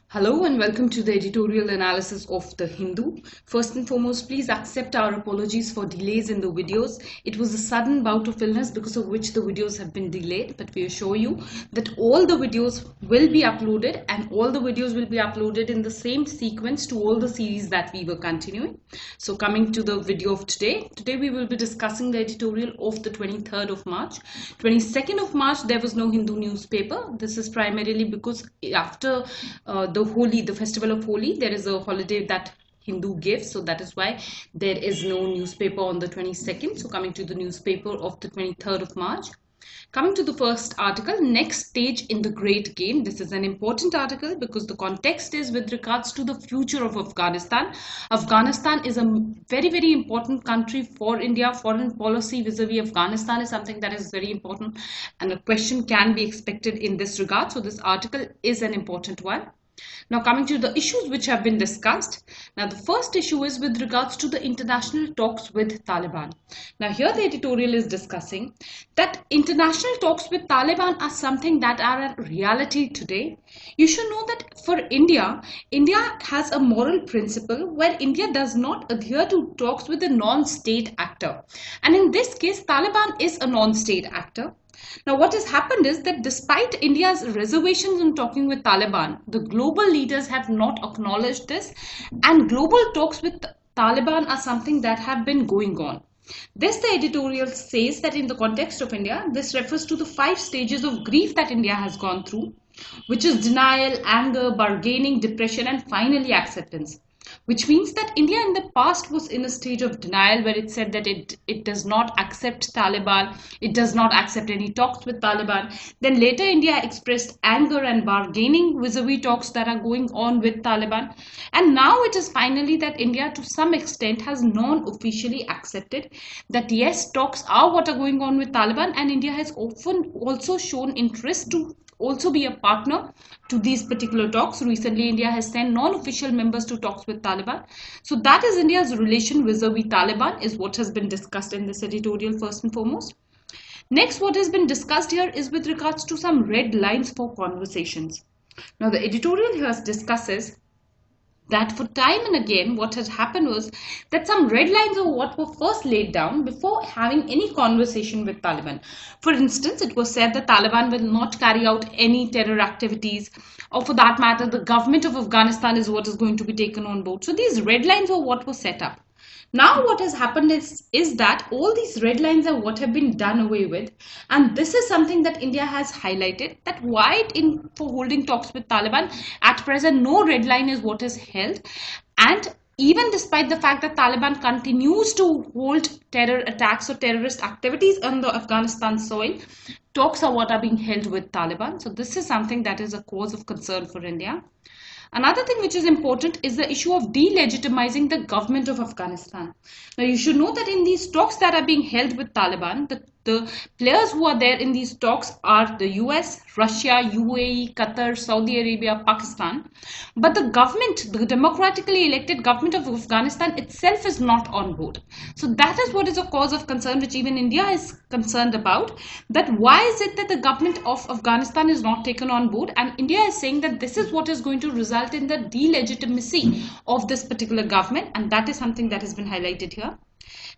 Hello and welcome to the editorial analysis of The Hindu. First and foremost, please accept our apologies for delays in the videos. It was a sudden bout of illness because of which the videos have been delayed, but we assure you that all the videos will be uploaded and all the videos will be uploaded in the same sequence to all the series that we were continuing. So coming to the video of today we will be discussing the editorial of the 23rd of March. 22nd of March, there was no Hindu newspaper. This is primarily because after the festival of Holi, there is a holiday that Hindu gives, so that is why there is no newspaper on the 22nd. So coming to the newspaper of the 23rd of March. Coming to the first article, next stage in the great game. This is an important article because the context is with regards to the future of Afghanistan. Afghanistan is a very, very important country for India. Foreign policy vis-a-vis Afghanistan is something that is very important and a question can be expected in this regard. So this article is an important one. Now coming to the issues which have been discussed. Now the first issue is with regards to the international talks with Taliban. Now here the editorial is discussing that international talks with Taliban are something that are a reality today. You should know that for India has a moral principle where India does not adhere to talks with a non-state actor. And in this case, Taliban is a non-state actor. Now, what has happened is that despite India's reservations on talking with Taliban, the global leaders have not acknowledged this, and global talks with Taliban are something that have been going on. This, the editorial says that in the context of India, this refers to the 5 stages of grief that India has gone through, which is denial, anger, bargaining, depression, and finally acceptance. Which means that India in the past was in a stage of denial where it said that it does not accept Taliban, it does not accept any talks with Taliban. Then later India expressed anger and bargaining vis-a-vis talks that are going on with Taliban. And now it is finally that India to some extent has non-officially accepted that yes, talks are what are going on with Taliban, and India has often also shown interest to also be a partner to these particular talks. Recently, India has sent non-official members to talks with Taliban. So that is India's relation vis-a-vis Taliban is what has been discussed in this editorial first and foremost. Next, what has been discussed here is with regards to some red lines for conversations. Now, the editorial here discusses that for time and again what had happened was that some red lines are what were first laid down before having any conversation with Taliban. For instance, it was said that Taliban will not carry out any terror activities, or for that matter the government of Afghanistan is what is going to be taken on board. So these red lines were what was set up. Now what has happened is that all these red lines are what have been done away with, and this is something that India has highlighted, that why for holding talks with Taliban at present no red line is what is held, and even despite the fact that Taliban continues to hold terror attacks or terrorist activities on the Afghanistan soil, talks are what are being held with Taliban. So this is something that is a cause of concern for India. Another thing which is important is the issue of delegitimizing the government of Afghanistan. Now you should know that in these talks that are being held with Taliban, the players who are there in these talks are the US, Russia, UAE, Qatar, Saudi Arabia, Pakistan. But the government, the democratically elected government of Afghanistan itself is not on board. So that is what is a cause of concern which even India is concerned about. That why is it that the government of Afghanistan is not taken on board, and India is saying that this is what is going to result in the delegitimacy of this particular government, and that is something that has been highlighted here.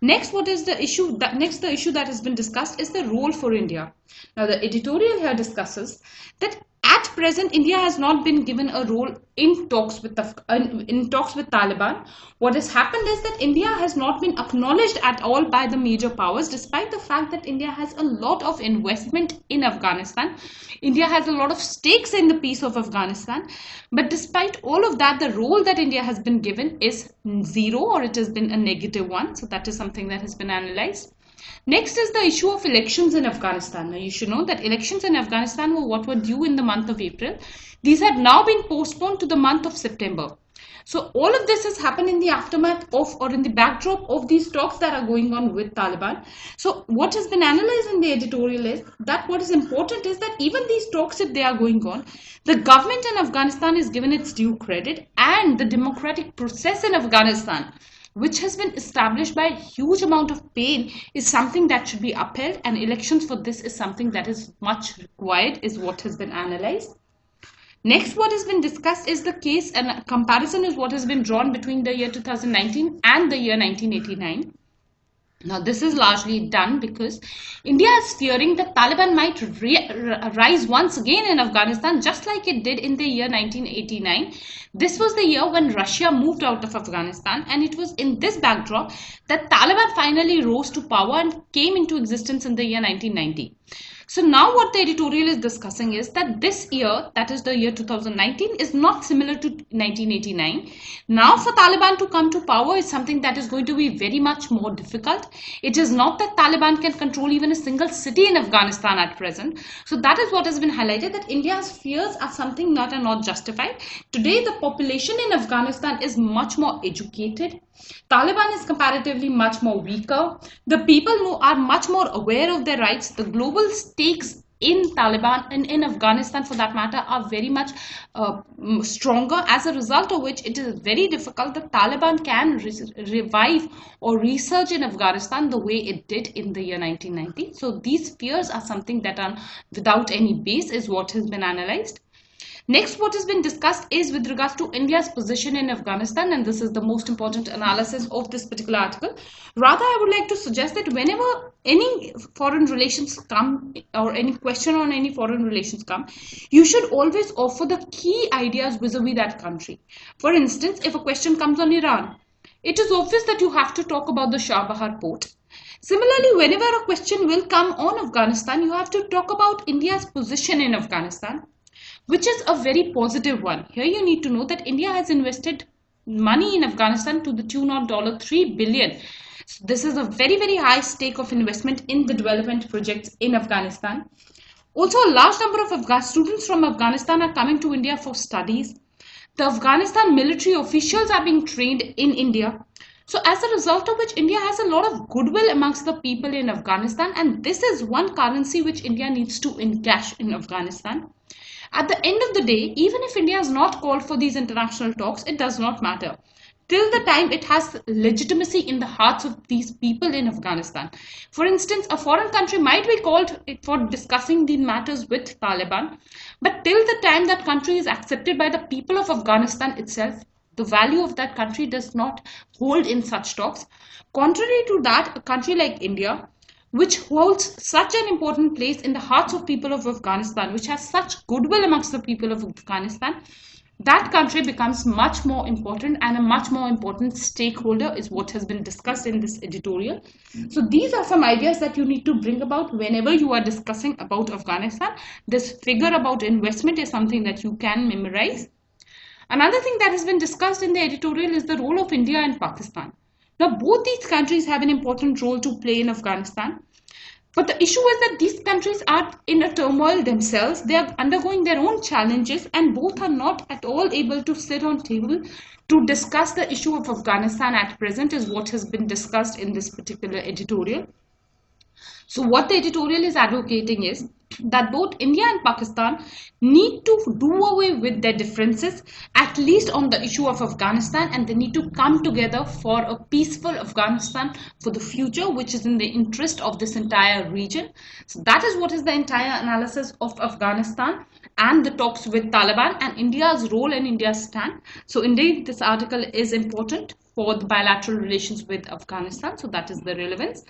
Next, what is the issue? The issue that has been discussed is the role for India. Now, the editorial here discusses that at present, India has not been given a role in talks with Taliban. What has happened is that India has not been acknowledged at all by the major powers, despite the fact that India has a lot of investment in Afghanistan. India has a lot of stakes in the peace of Afghanistan. But despite all of that, the role that India has been given is zero, or it has been a negative one. So that is something that has been analyzed. Next is the issue of elections in Afghanistan. Now you should know that elections in Afghanistan were what were due in the month of April. These have now been postponed to the month of September. So all of this has happened in the aftermath of, or in the backdrop of, these talks that are going on with Taliban. So what has been analyzed in the editorial is that what is important is that even these talks, if they are going on, the government in Afghanistan is given its due credit, and the democratic process in Afghanistan, which has been established by a huge amount of pain, is something that should be upheld, and elections for this is something that is much required, is what has been analyzed. Next, what has been discussed is the case and a comparison is what has been drawn between the year 2019 and the year 1989. Now, this is largely done because India is fearing that Taliban might rise once again in Afghanistan, just like it did in the year 1989. This was the year when Russia moved out of Afghanistan, and it was in this backdrop that Taliban finally rose to power and came into existence in the year 1990. So now what the editorial is discussing is that this year, that is the year 2019, is not similar to 1989. Now for Taliban to come to power is something that is going to be very much more difficult. It is not that Taliban can control even a single city in Afghanistan at present. So that is what has been highlighted, that India's fears are something that are not justified. Today the population in Afghanistan is much more educated. Taliban is comparatively much more weaker. The people are much more aware of their rights. The global stakes in Taliban and in Afghanistan for that matter are very much stronger, as a result of which it is very difficult that Taliban can revive or resurge in Afghanistan the way it did in the year 1990. So these fears are something that are without any base, is what has been analyzed. Next, what has been discussed is with regards to India's position in Afghanistan, and this is the most important analysis of this particular article. Rather, I would like to suggest that whenever any foreign relations come or any question on any foreign relations come, you should always offer the key ideas vis-a-vis that country. For instance, if a question comes on Iran, it is obvious that you have to talk about the Shah Bahar port. Similarly, whenever a question will come on Afghanistan, you have to talk about India's position in Afghanistan, which is a very positive one. Here you need to know that India has invested money in Afghanistan to the tune of $3 billion. So this is a very, very high stake of investment in the development projects in Afghanistan. Also, a large number of students from Afghanistan are coming to India for studies. The Afghanistan military officials are being trained in India. So as a result of which, India has a lot of goodwill amongst the people in Afghanistan, and this is one currency which India needs to encash in Afghanistan. At the end of the day, even if India is not called for these international talks, it does not matter. Till the time it has legitimacy in the hearts of these people in Afghanistan. For instance, a foreign country might be called for discussing these matters with Taliban, but till the time that country is accepted by the people of Afghanistan itself, the value of that country does not hold in such talks. Contrary to that, a country like India, which holds such an important place in the hearts of people of Afghanistan, which has such goodwill amongst the people of Afghanistan, that country becomes much more important, and a much more important stakeholder is what has been discussed in this editorial. So these are some ideas that you need to bring about whenever you are discussing about Afghanistan. This figure about investment is something that you can memorize. Another thing that has been discussed in the editorial is the role of India and Pakistan. Now, both these countries have an important role to play in Afghanistan. But the issue is that these countries are in a turmoil themselves. They are undergoing their own challenges, and both are not at all able to sit on table to discuss the issue of Afghanistan at present, is what has been discussed in this particular editorial. So what the editorial is advocating is that both India and Pakistan need to do away with their differences, at least on the issue of Afghanistan, and they need to come together for a peaceful Afghanistan for the future, which is in the interest of this entire region. So that is what is the entire analysis of Afghanistan and the talks with Taliban and India's role and India's stand. So indeed, this article is important for the bilateral relations with Afghanistan. So that is the relevance.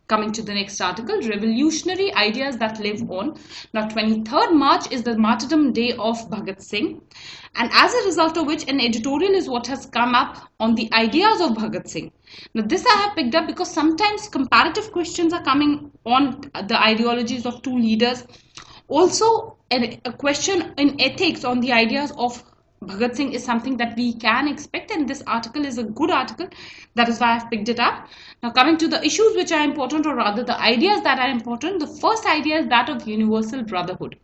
Coming to the next article, revolutionary ideas that live on. Now, 23rd March is the martyrdom day of Bhagat Singh, and as a result of which an editorial is what has come up on the ideas of Bhagat Singh. Now, this I have picked up because sometimes comparative questions are coming on the ideologies of two leaders. Also, a question in ethics on the ideas of Bhagat Singh is something that we can expect, and this article is a good article. That is why I've picked it up. Now, coming to the issues which are important, or rather the ideas that are important, the first idea is that of Universal Brotherhood.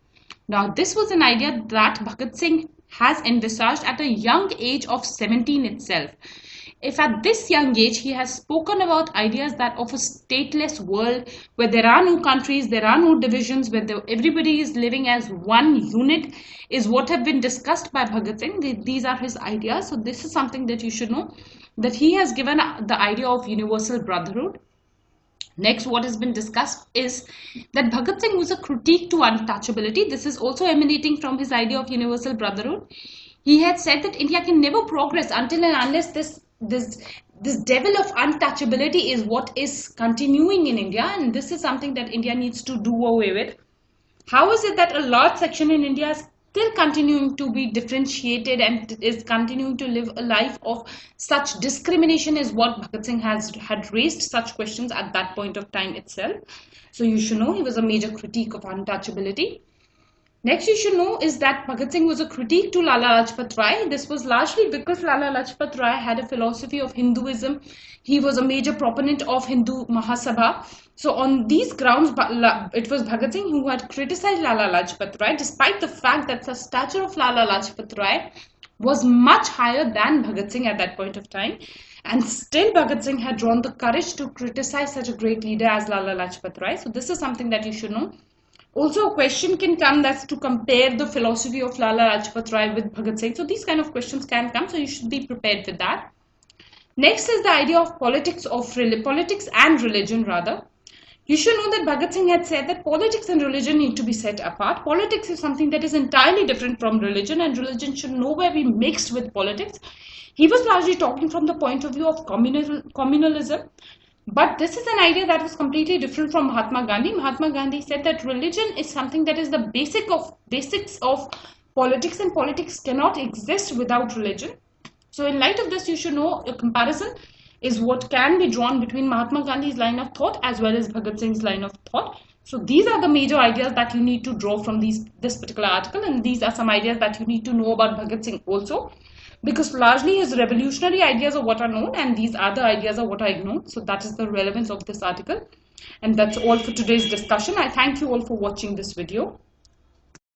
Now, this was an idea that Bhagat Singh has envisaged at a young age of 17 itself. If at this young age he has spoken about ideas that of a stateless world where there are no countries, there are no divisions, where everybody is living as one unit, is what have been discussed by Bhagat Singh. These are his ideas. So this is something that you should know, that he has given the idea of Universal Brotherhood. Next, what has been discussed is that Bhagat Singh was a critique to untouchability. This is also emanating from his idea of Universal Brotherhood. He had said that India can never progress until and unless this devil of untouchability is what is continuing in India, and this is something that India needs to do away with. How is it that a large section in India is still continuing to be differentiated and is continuing to live a life of such discrimination is what Bhagat Singh had raised such questions at that point of time itself. So you should know he was a major critique of untouchability. Next you should know is that Bhagat Singh was a critique to Lala Lajpat Rai. This was largely because Lala Lajpat Rai had a philosophy of Hinduism. He was a major proponent of Hindu Mahasabha. So on these grounds, it was Bhagat Singh who had criticized Lala Lajpat Rai, despite the fact that the stature of Lala Lajpat Rai was much higher than Bhagat Singh at that point of time. And still Bhagat Singh had drawn the courage to criticize such a great leader as Lala Lajpat Rai. So this is something that you should know. Also, a question can come that's to compare the philosophy of Lala Lajpat Rai with Bhagat Singh. So these kind of questions can come, so you should be prepared with that. Next is the idea of politics and religion rather. You should know that Bhagat Singh had said that politics and religion need to be set apart. Politics is something that is entirely different from religion, and religion should nowhere be mixed with politics. He was largely talking from the point of view of communalism. But this is an idea that was completely different from Mahatma Gandhi. Mahatma Gandhi said that religion is something that is the basics of politics, and politics cannot exist without religion. So in light of this, you should know a comparison is what can be drawn between Mahatma Gandhi's line of thought as well as Bhagat Singh's line of thought. So these are the major ideas that you need to draw from this particular article, and these are some ideas that you need to know about Bhagat Singh also, because largely his revolutionary ideas are what are known and these other ideas are what are ignored. So that is the relevance of this article. And that's all for today's discussion. I thank you all for watching this video.